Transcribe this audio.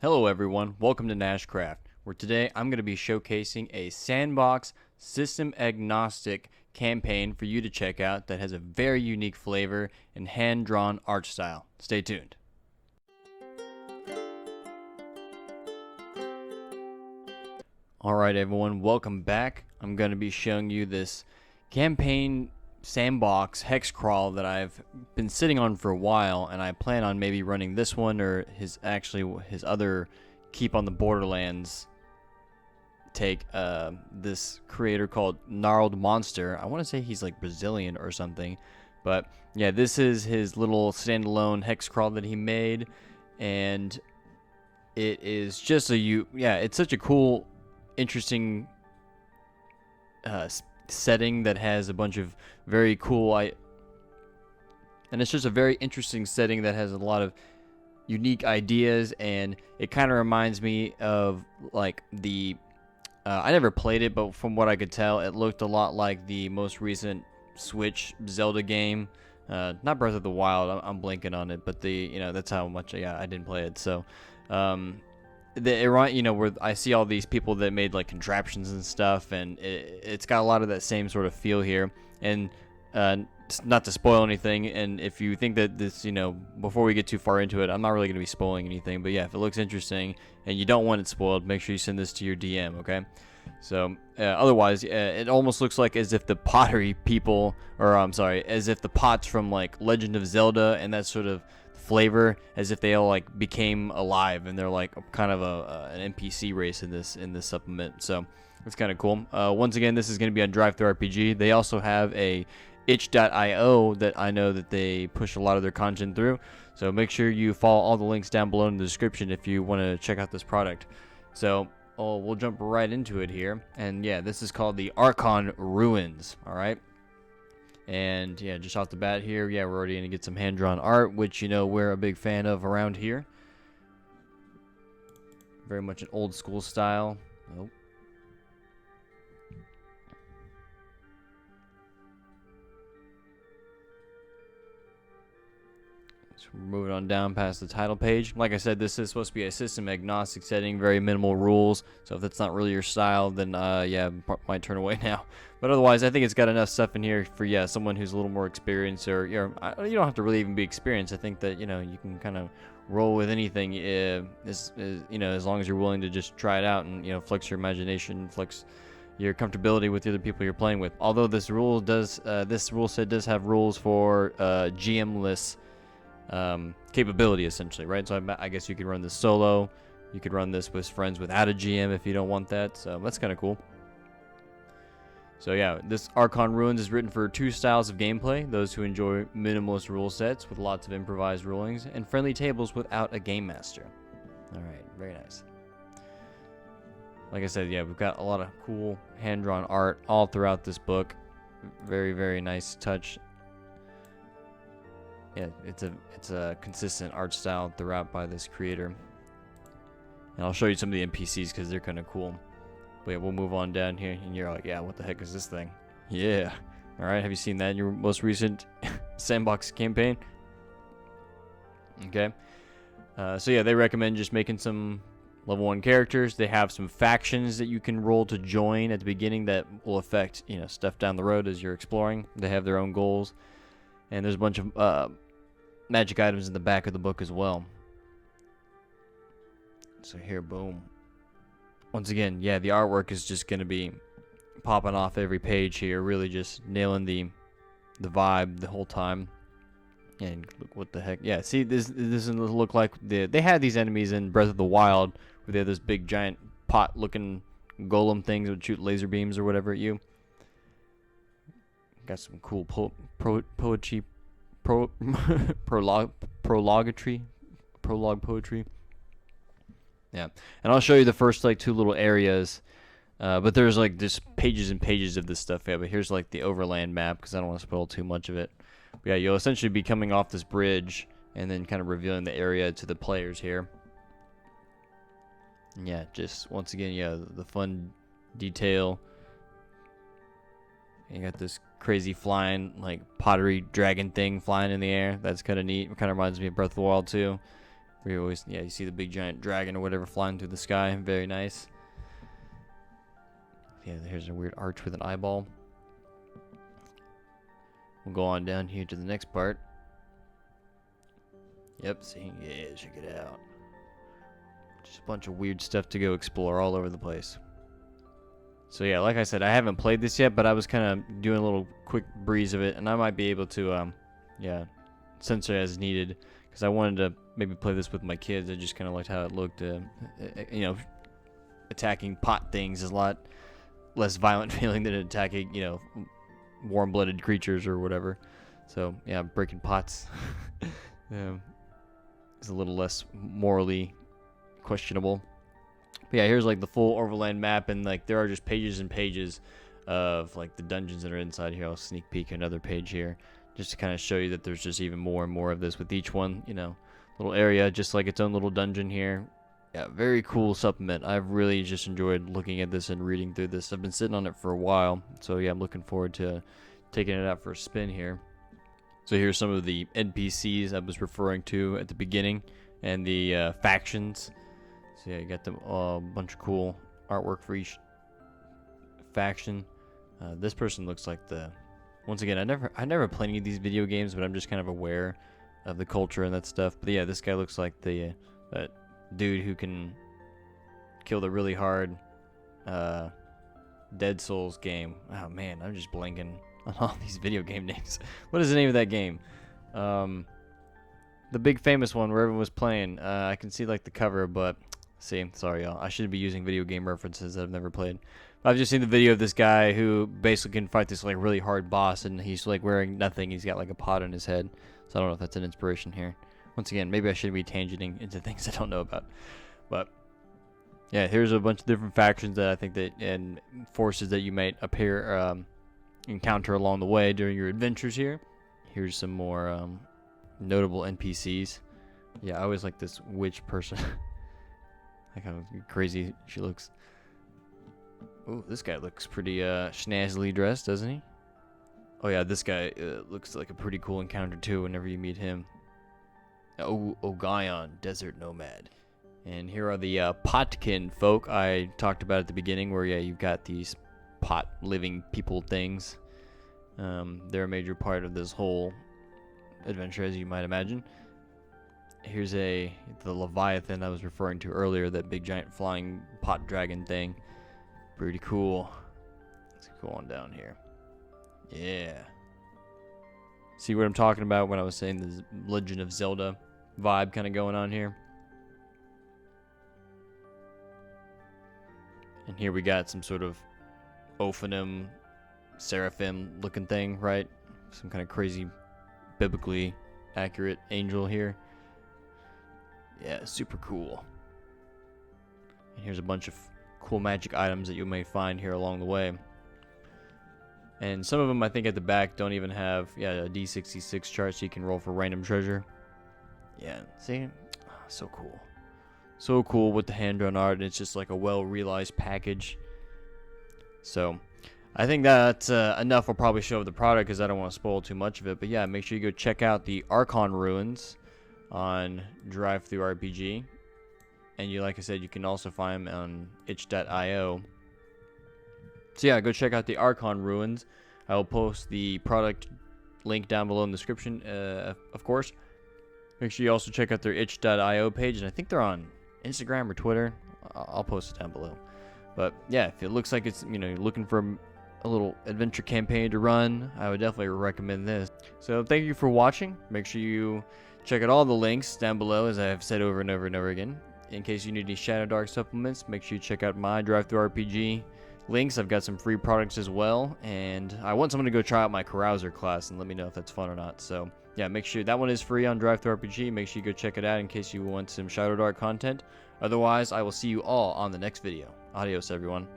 Hello everyone, welcome to Nashcræft, where today I'm going to be showcasing a sandbox, system agnostic campaign for you to check out that has a very unique flavor and hand-drawn art style. Stay tuned. Alright everyone, welcome back. I'm going to be showing you this campaign sandbox Hexcrawl that I've been sitting on for a while, and I plan on maybe running this one or his other Keep on the Borderlands take. This creator called Gnarled Monster. I want to say he's like Brazilian or something, but yeah, this is his little standalone Hexcrawl that he made, and it is just it's such a cool, interesting setting that has a bunch of very cool and it's just a very interesting setting that has a lot of unique ideas, and it kind of reminds me of like the I never played it, but from what I could tell it looked a lot like the most recent Switch Zelda game, not Breath of the Wild, I'm blanking on it, but that's how much I didn't play it. So where I see all these people that made like contraptions and stuff, and it's got a lot of that same sort of feel here. And not to spoil anything, and if you think that this, before we get too far into it, I'm not really going to be spoiling anything, but yeah, if it looks interesting and you don't want it spoiled, make sure you send this to your DM, okay? So otherwise, it almost looks like as if the pottery people, or I'm sorry, as if the pots from like Legend of Zelda and that sort of flavor, as if they all like became alive and they're like kind of an NPC race in this supplement. So it's kind of cool. Once again, this is going to be on TTRPG. They also have a itch.io that I know that they push a lot of their content through. So make sure you follow all the links down below in the description if you want to check out this product. So we'll jump right into it here. And yeah, this is called the Archon Ruins. All right. And yeah, just off the bat here, yeah, we're already going to get some hand-drawn art, which, we're a big fan of around here. Very much an old school style. Nope. So we're moving on down past the title page. Like I said, this is supposed to be a system agnostic setting, very minimal rules. So if that's not really your style, then yeah, might turn away now. But otherwise, I think it's got enough stuff in here for someone who's a little more experienced, or you don't have to really even be experienced. I think that you can kind of roll with anything, as long as you're willing to just try it out and flex your imagination, flex your comfortability with the other people you're playing with. Although this rule set does have rules for GMless capability, essentially, right? So I guess you could run this solo. You could run this with friends without a GM if you don't want that. So that's kind of cool. So yeah, this Archon Ruins is written for two styles of gameplay: those who enjoy minimalist rule sets with lots of improvised rulings, and friendly tables without a game master. All right, very nice. Like I said, yeah, we've got a lot of cool hand-drawn art all throughout this book. Very, very nice touch. Yeah, it's a consistent art style throughout by this creator. And I'll show you some of the NPCs because they're kind of cool. But yeah, we'll move on down here, and you're like, yeah, what the heck is this thing? Yeah. All right, have you seen that in your most recent sandbox campaign? Okay. So yeah, they recommend just making some level 1 characters. They have some factions that you can roll to join at the beginning that will affect stuff down the road as you're exploring. They have their own goals, and there's a bunch of magic items in the back of the book as well. So here, boom. Once again, yeah, the artwork is just going to be popping off every page here, really just nailing the vibe the whole time. And look, what the heck? Yeah, see, this doesn't look like they had these enemies in Breath of the Wild where they had this big giant pot-looking golem things that would shoot laser beams or whatever at you. Got some cool poetry, prologue poetry. Yeah, and I'll show you the first like two little areas, but there's like just pages and pages of this stuff. Yeah, but here's like the overland map because I don't want to spoil too much of it. But yeah, you'll essentially be coming off this bridge and then kind of revealing the area to the players here. And yeah, just once again, yeah, the fun detail. You got this crazy flying like pottery dragon thing flying in the air. That's kind of neat. It kind of reminds me of Breath of the Wild too. where you always, yeah, you see the big giant dragon or whatever flying through the sky. Very nice. Yeah, here's a weird arch with an eyeball. We'll go on down here to the next part. Yep, see? Yeah, check it out. Just a bunch of weird stuff to go explore all over the place. So yeah, like I said, I haven't played this yet, but I was kind of doing a little quick breeze of it, and I might be able to, yeah, censor as needed, because I wanted to maybe play this with my kids. I just kind of liked how it looked. You know, attacking pot things is a lot less violent feeling than attacking, you know, warm-blooded creatures or whatever. So yeah, breaking pots is a little less morally questionable. But yeah, here's like the full overland map, and like there are just pages and pages of like the dungeons that are inside here. I'll sneak peek another page here just to kind of show you that there's just even more and more of this with each one, you know, little area, just like its own little dungeon here. Yeah, very cool supplement. I've really just enjoyed looking at this and reading through this. I've been sitting on it for a while, so yeah, I'm looking forward to taking it out for a spin here. So here's some of the NPCs I was referring to at the beginning, and the factions. So yeah, you got them a bunch of cool artwork for each faction. This person looks like the... Once again, I never played any of these video games, but I'm just kind of aware of the culture and that stuff. But yeah, this guy looks like the that dude who can kill the really hard Dead Souls game. Oh man, I'm just blanking on all these video game names. What is the name of that game? The big famous one where everyone was playing. I can see like the cover, but see, sorry y'all, I shouldn't be using video game references that I've never played. I've just seen the video of this guy who basically can fight this like really hard boss, and he's like wearing nothing. He's got like a pot on his head. So I don't know if that's an inspiration here. Once again, maybe I shouldn't be tangenting into things I don't know about. But yeah, here's a bunch of different factions that I think that, and forces that you might encounter along the way during your adventures here. Here's some more notable NPCs. Yeah, I always like this witch person. Like how crazy she looks. Ooh, this guy looks pretty schnazzily dressed, doesn't he? Oh yeah, this guy looks like a pretty cool encounter too whenever you meet him. Oh, Ogayon, desert nomad. And here are the potkin folk I talked about at the beginning, where yeah, you've got these pot living people things. They're a major part of this whole adventure, as you might imagine. Here's the Leviathan I was referring to earlier, that big giant flying pot dragon thing. Pretty cool. Let's go on down here. Yeah. See what I'm talking about when I was saying the Legend of Zelda vibe kind of going on here? And here we got some sort of Ophanim, Seraphim looking thing, right? Some kind of crazy, biblically accurate angel here. Yeah, super cool. And here's a bunch of cool magic items that you may find here along the way. And some of them, I think, at the back don't even have, yeah, a D66 chart, so you can roll for random treasure. Yeah, see? So cool. So cool with the hand-drawn art, and it's just like a well-realized package. So, I think that's enough. I'll probably show the product because I don't want to spoil too much of it. But yeah, make sure you go check out the Archon Ruins on DriveThruRPG. And you, like I said, you can also find them on itch.io. So yeah, go check out the Archon Ruins. I will post the product link down below in the description, of course. Make sure you also check out their itch.io page, and I think they're on Instagram or Twitter. I'll post it down below. But yeah, if it looks like it's, you know, you're looking for a little adventure campaign to run, I would definitely recommend this. So thank you for watching. Make sure you check out all the links down below, as I have said over and over and over again. In case you need any Shadowdark supplements, make sure you check out my DriveThruRPG links. I've got some free products as well, and I want someone to go try out my Carouser class and let me know if that's fun or not. So yeah, make sure that one is free on DriveThruRPG. Make sure you go check it out in case you want some Shadowdark content. Otherwise, I will see you all on the next video. Adios, everyone.